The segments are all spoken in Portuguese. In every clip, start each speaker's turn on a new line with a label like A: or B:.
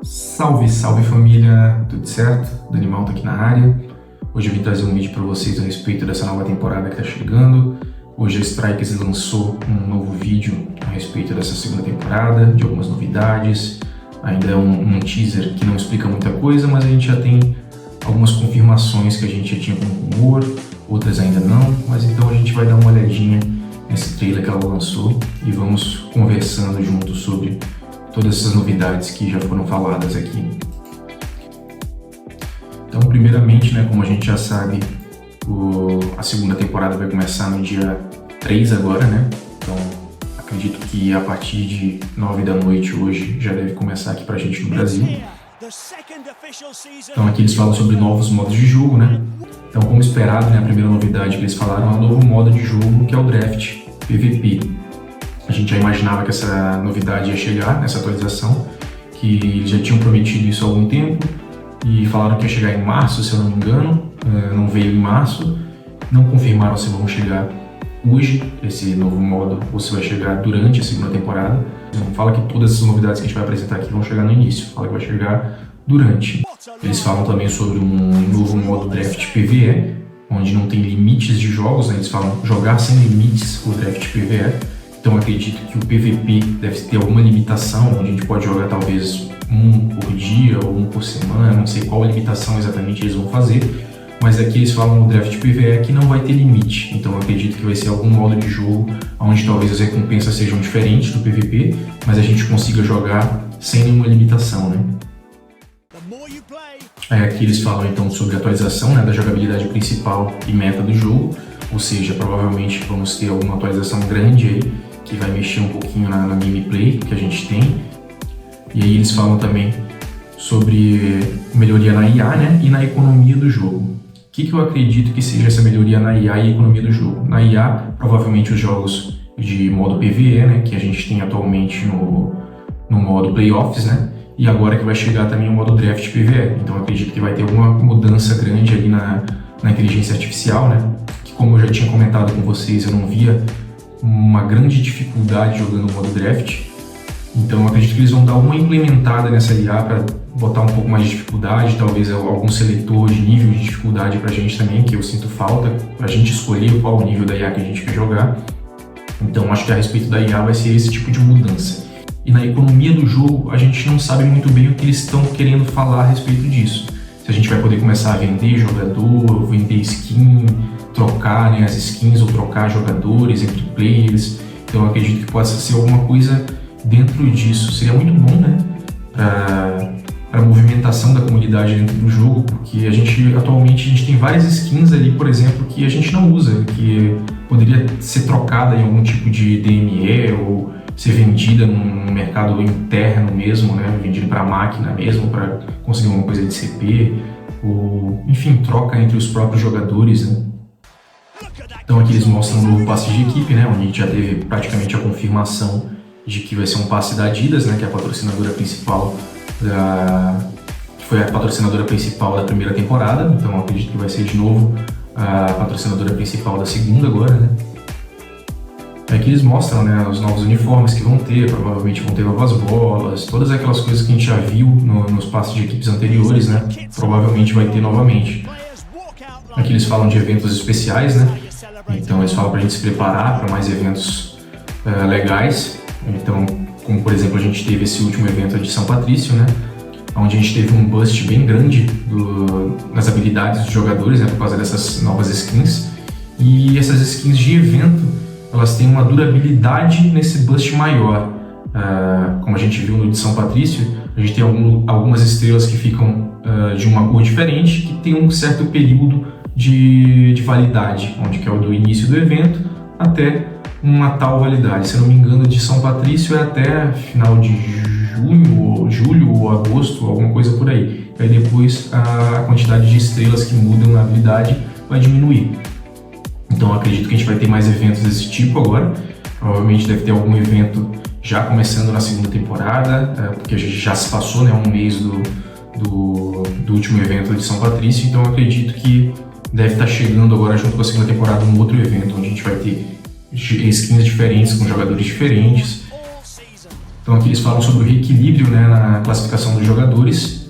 A: Salve, salve família, tudo certo? Danimal tá aqui na área. Hoje eu vim trazer um vídeo para vocês a respeito dessa nova temporada que tá chegando. Hoje a Strikers lançou um novo vídeo a respeito dessa segunda temporada, de algumas novidades. Ainda é um teaser que não explica muita coisa, mas a gente já tem algumas confirmações que a gente já tinha como rumor, outras ainda não, mas então a gente vai dar uma olhadinha nesse trailer que ela lançou e vamos conversando junto sobre todas essas novidades que já foram faladas aqui. Então, primeiramente, como a gente já sabe, a segunda temporada vai começar no dia 3 agora, Então, acredito que a partir de 9 da noite hoje já deve começar aqui pra gente no Brasil. Então, aqui eles falam sobre novos modos de jogo, Então, como esperado, a primeira novidade que eles falaram é um novo modo de jogo, que é o Draft PVP. A gente já imaginava que essa novidade ia chegar nessa atualização, que eles já tinham prometido isso há algum tempo e falaram que ia chegar em março, se eu não me engano. Não veio em março, não confirmaram se vão chegar hoje esse novo modo ou se vai chegar durante a segunda temporada. Não fala que todas essas novidades que a gente vai apresentar aqui vão chegar no início, fala que vai chegar durante. Eles falam também sobre um novo modo Draft PvE, onde não tem limites de jogos, Eles falam jogar sem limites o Draft PvE. Então acredito que o PVP deve ter alguma limitação, onde a gente pode jogar talvez um por dia ou um por semana, não sei qual limitação exatamente eles vão fazer, mas aqui eles falam no Draft PvE que não vai ter limite, então acredito que vai ser algum modo de jogo onde talvez as recompensas sejam diferentes do PVP, mas a gente consiga jogar sem nenhuma limitação, Aqui eles falam então sobre a atualização da jogabilidade principal e meta do jogo, ou seja, provavelmente vamos ter alguma atualização grande aí, que vai mexer um pouquinho na gameplay que a gente tem. E aí eles falam também sobre melhoria na IA, e na economia do jogo. O que eu acredito que seja essa melhoria na IA e economia do jogo? Na IA, provavelmente os jogos de modo PvE, que a gente tem atualmente no modo Playoffs, e agora que vai chegar também o modo Draft PvE. Então eu acredito que vai ter alguma mudança grande ali na inteligência artificial, que como eu já tinha comentado com vocês, eu não via uma grande dificuldade jogando o modo Draft. Então eu acredito que eles vão dar uma implementada nessa IA para botar um pouco mais de dificuldade, talvez algum seletor de nível de dificuldade pra gente também, que eu sinto falta, pra gente escolher qual o nível da IA que a gente quer jogar. Então acho que a respeito da IA vai ser esse tipo de mudança. E na economia do jogo, a gente não sabe muito bem o que eles estão querendo falar a respeito disso. Se a gente vai poder começar a vender jogador, vender skin, trocar as skins ou trocar jogadores entre players. Então eu acredito que possa ser alguma coisa dentro disso. Seria muito bom, para a movimentação da comunidade dentro do jogo, porque atualmente a gente tem várias skins ali, por exemplo, que a gente não usa, que poderia ser trocada em algum tipo de DME ou ser vendida num mercado interno mesmo, vendido para a máquina mesmo, para conseguir alguma coisa de CP, ou enfim, troca entre os próprios jogadores, Então aqui eles mostram um novo passe de equipe, onde a gente já teve praticamente a confirmação de que vai ser um passe da Adidas, que é a patrocinadora principal que foi a patrocinadora principal da primeira temporada. Então eu acredito que vai ser de novo a patrocinadora principal da segunda agora, Aqui eles mostram os novos uniformes que vão ter, provavelmente vão ter novas bolas, todas aquelas coisas que a gente já viu nos passes de equipes anteriores, provavelmente vai ter novamente. Aqui eles falam de eventos especiais, Então eles falam para a gente se preparar para mais eventos legais. Então, como por exemplo a gente teve esse último evento de São Patrício, onde a gente teve um boost bem grande nas habilidades dos jogadores, por causa dessas novas skins. E essas skins de evento, elas têm uma durabilidade nesse boost maior. Como a gente viu no de São Patrício, a gente tem algumas estrelas que ficam de uma cor diferente, que tem um certo período de validade, onde que é o do início do evento até uma tal validade. Se eu não me engano, de São Patrício é até final de julho ou agosto, alguma coisa por aí. Aí depois a quantidade de estrelas que mudam na habilidade vai diminuir. Então eu acredito que a gente vai ter mais eventos desse tipo agora. Provavelmente deve ter algum evento já começando na segunda temporada, porque a gente já se passou um mês do último evento de São Patrício. Então eu acredito que deve estar chegando agora junto com a segunda temporada um outro evento, onde a gente vai ter skins diferentes, com jogadores diferentes. Então aqui eles falam sobre o reequilíbrio, né, na classificação dos jogadores.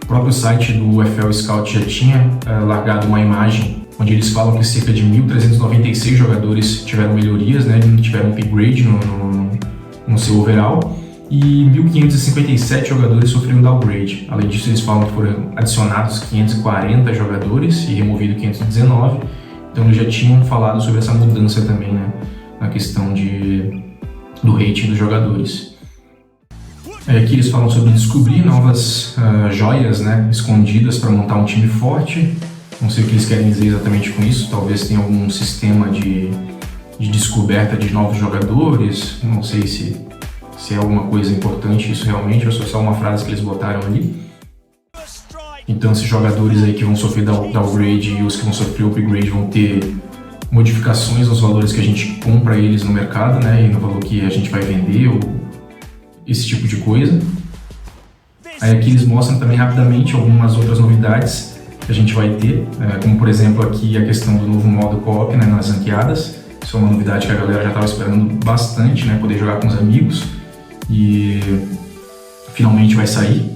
A: O próprio site do UFL Scout já tinha largado uma imagem onde eles falam que cerca de 1.396 jogadores tiveram melhorias, né, tiveram upgrade no seu overall, e 1.557 jogadores sofreram downgrade. Além disso, eles falam que foram adicionados 540 jogadores e removido 519. Então eles já tinham falado sobre essa mudança também, né, na questão do rating dos jogadores. Aqui eles falam sobre descobrir novas joias, né, escondidas para montar um time forte. Não sei o que eles querem dizer exatamente com isso, talvez tenha algum sistema de descoberta de novos jogadores, não sei se é alguma coisa importante isso realmente, ou só uma frase que eles botaram ali. Então esses jogadores aí que vão sofrer downgrade e os que vão sofrer upgrade vão ter modificações nos valores que a gente compra eles no mercado, né, e no valor que a gente vai vender, ou esse tipo de coisa. Aí aqui eles mostram também rapidamente algumas outras novidades que a gente vai ter, como por exemplo aqui a questão do novo modo co-op, né, nas ranqueadas. Isso é uma novidade que a galera já estava esperando bastante, né, poder jogar com os amigos, e finalmente vai sair.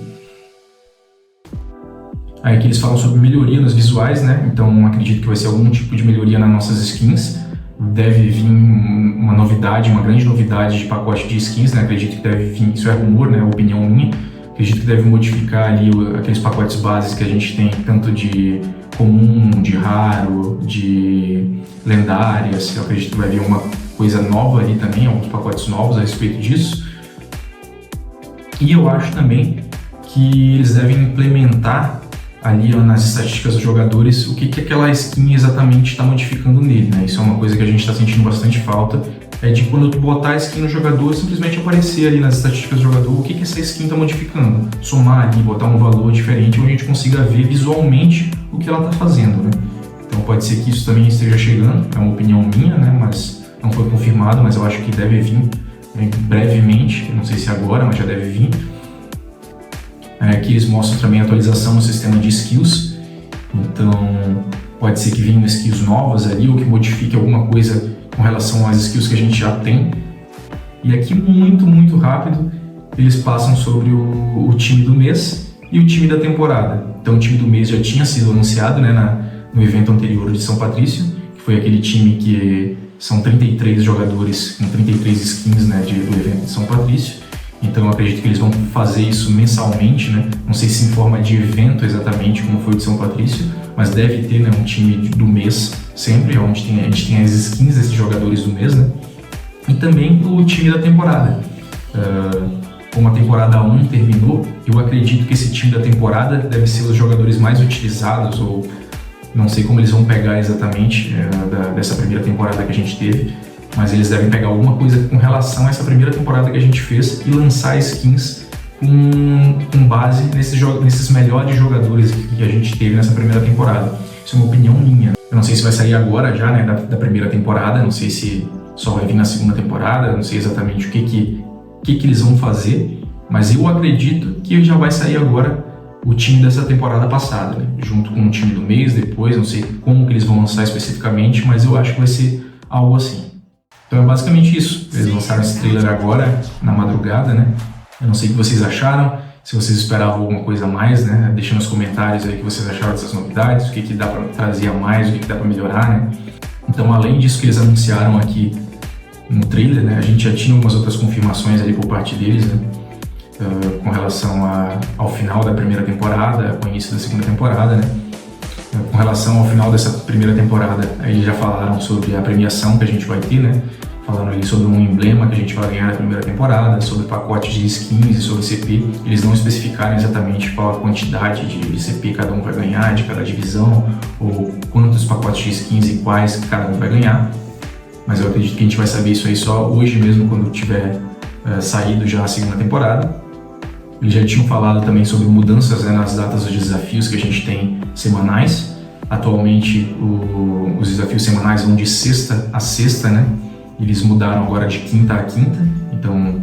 A: Aí aqui eles falam sobre melhoria nos visuais, né, então acredito que vai ser algum tipo de melhoria nas nossas skins. Deve vir uma novidade, uma grande novidade de pacote de skins, né, acredito que deve vir, isso é rumor, né, opinião minha, acredito que deve modificar ali aqueles pacotes bases que a gente tem, tanto de comum, de raro, de lendárias. Eu acredito que vai vir uma coisa nova ali também, alguns pacotes novos a respeito disso. E eu acho também que eles devem implementar ali nas estatísticas dos jogadores o que aquela skin exatamente está modificando nele, né? Isso é uma coisa que a gente está sentindo bastante falta, de quando tu botar a skin no jogador, simplesmente aparecer ali nas estatísticas do jogador o que essa skin está modificando, somar ali, botar um valor diferente onde a gente consiga ver visualmente o que ela está fazendo, né? Então pode ser que isso também esteja chegando, é uma opinião minha, né? Mas não foi confirmado, mas eu acho que deve vir brevemente, não sei se agora, mas já deve vir. Aqui eles mostram também a atualização no sistema de skills, então pode ser que venham skills novas ali ou que modifique alguma coisa com relação às skills que a gente já tem. E aqui muito rápido eles passam sobre o time do mês e o time da temporada. Então o time do mês já tinha sido anunciado, né, no evento anterior de São Patrício, que foi aquele time que são 33 jogadores com 33 skins, né, do evento de São Patrício. Então eu acredito que eles vão fazer isso mensalmente, né? Não sei se em forma de evento exatamente como foi o de São Patrício, mas deve ter, né, um time do mês sempre, onde a gente tem as skins desses jogadores do mês, né? E também o time da temporada. Como a temporada 1 terminou, eu acredito que esse time da temporada deve ser os jogadores mais utilizados, ou não sei como eles vão pegar exatamente dessa primeira temporada que a gente teve, mas eles devem pegar alguma coisa com relação a essa primeira temporada que a gente fez e lançar skins com base nesses melhores jogadores que a gente teve nessa primeira temporada. Isso é uma opinião minha. Eu não sei se vai sair agora já, né, da primeira temporada, não sei se só vai vir na segunda temporada, não sei exatamente o que eles vão fazer, mas eu acredito que já vai sair agora o time dessa temporada passada, né, junto com o time do mês depois, não sei como que eles vão lançar especificamente, mas eu acho que vai ser algo assim. Então é basicamente isso. Eles lançaram esse trailer agora, na madrugada, né? Eu não sei o que vocês acharam, se vocês esperavam alguma coisa a mais, né? Deixa nos comentários aí o que vocês acharam dessas novidades, o que dá para trazer a mais, o que dá para melhorar, né? Então, além disso que eles anunciaram aqui no trailer, né? A gente já tinha algumas outras confirmações ali por parte deles, né? Com relação ao final da primeira temporada, com o início da segunda temporada, né? Com relação ao final dessa primeira temporada, eles já falaram sobre a premiação que a gente vai ter, né? Falaram ali sobre um emblema que a gente vai ganhar na primeira temporada, sobre pacotes de skins e sobre CP. Eles não especificaram exatamente qual a quantidade de CP cada um vai ganhar, de cada divisão, ou quantos pacotes de skins e quais cada um vai ganhar. Mas eu acredito que a gente vai saber isso aí só hoje mesmo, quando tiver saído já a segunda temporada. Eles já tinham falado também sobre mudanças, né, nas datas dos desafios que a gente tem semanais. Atualmente os desafios semanais vão de sexta a sexta, né? Eles mudaram agora de quinta a quinta, então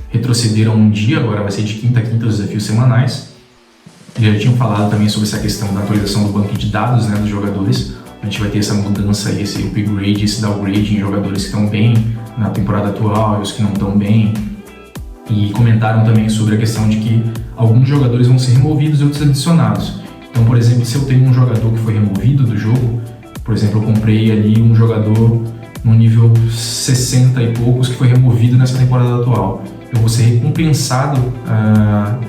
A: retrocederam um dia, agora vai ser de quinta a quinta os desafios semanais. Eles já tinham falado também sobre essa questão da atualização do banco de dados, né, dos jogadores. A gente vai ter essa mudança aí, esse upgrade, esse downgrade em jogadores que estão bem na temporada atual e os que não estão bem. E comentaram também sobre a questão de que alguns jogadores vão ser removidos e outros adicionados. Então, por exemplo, se eu tenho um jogador que foi removido do jogo, por exemplo, eu comprei ali um jogador no nível 60 e poucos que foi removido nessa temporada atual. Eu vou ser recompensado,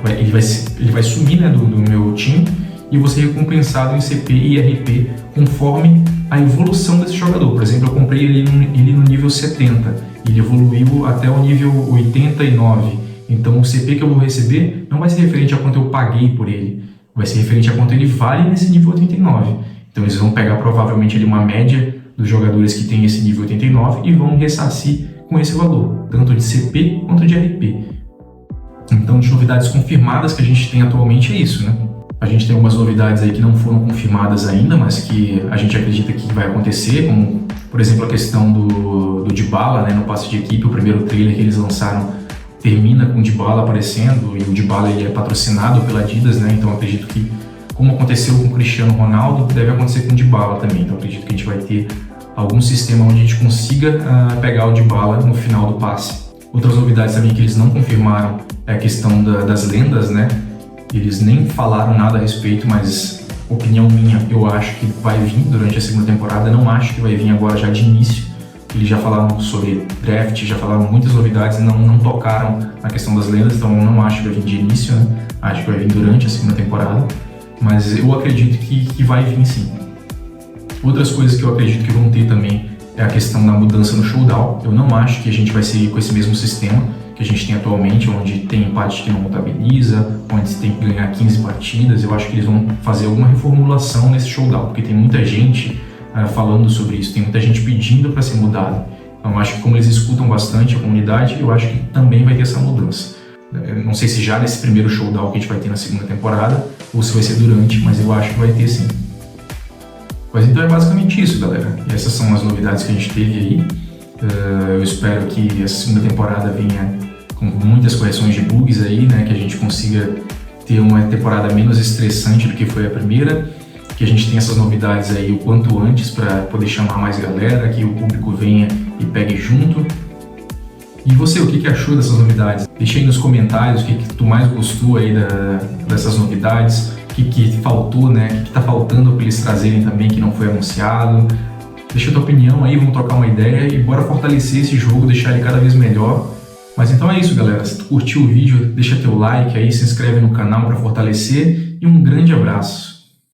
A: ele vai sumir, né, do meu time, e eu vou ser recompensado em CP e RP conforme a evolução desse jogador. Por exemplo, eu comprei ele no nível 70, ele evoluiu até o nível 89. Então o CP que eu vou receber não vai ser referente a quanto eu paguei por ele, vai ser referente a quanto ele vale nesse nível 89. Então eles vão pegar provavelmente ali uma média dos jogadores que tem esse nível 89 e vão ressarcir com esse valor, tanto de CP quanto de RP. Então, de novidades confirmadas que a gente tem atualmente é isso, né? A gente tem algumas novidades aí que não foram confirmadas ainda, mas que a gente acredita que vai acontecer, como, por exemplo, a questão do Dybala, né, no passe de equipe. O primeiro trailer que eles lançaram termina com o Dybala aparecendo, e o Dybala ele é patrocinado pela Adidas, né? Então, acredito que, como aconteceu com o Cristiano Ronaldo, deve acontecer com o Dybala também. Então, acredito que a gente vai ter algum sistema onde a gente consiga pegar o Dybala no final do passe. Outras novidades também que eles não confirmaram é a questão das lendas, né? Eles nem falaram nada a respeito, mas opinião minha, eu acho que vai vir durante a segunda temporada. Não acho que vai vir agora já de início. Eles já falaram sobre draft, já falaram muitas novidades, não tocaram na questão das lendas, então eu não acho que vai vir de início, né? Acho que vai vir durante a segunda temporada, mas eu acredito que vai vir sim. Outras coisas que eu acredito que vão ter também é a questão da mudança no showdown. Eu não acho que a gente vai seguir com esse mesmo sistema que a gente tem atualmente, onde tem empate que não contabiliza, onde você tem que ganhar 15 partidas. Eu acho que eles vão fazer alguma reformulação nesse showdown, porque tem muita gente falando sobre isso, tem muita gente pedindo para ser mudado. Então eu acho que como eles escutam bastante a comunidade, eu acho que também vai ter essa mudança. Eu não sei se já nesse primeiro showdown que a gente vai ter na segunda temporada, ou se vai ser durante, mas eu acho que vai ter sim. Mas então é basicamente isso, galera. E essas são as novidades que a gente teve aí. Eu espero que essa segunda temporada venha com muitas correções de bugs aí, né? Que a gente consiga ter uma temporada menos estressante do que foi a primeira. Que a gente tenha essas novidades aí o quanto antes para poder chamar mais galera, que o público venha e pegue junto. E você, o que achou dessas novidades? Deixa aí nos comentários o que tu mais gostou aí dessas novidades. O que faltou, né? O que tá faltando para eles trazerem também que não foi anunciado. Deixa a tua opinião aí, vamos trocar uma ideia e bora fortalecer esse jogo, deixar ele cada vez melhor. Mas então é isso, galera. Se tu curtiu o vídeo, deixa teu like aí, se inscreve no canal para fortalecer e um grande abraço.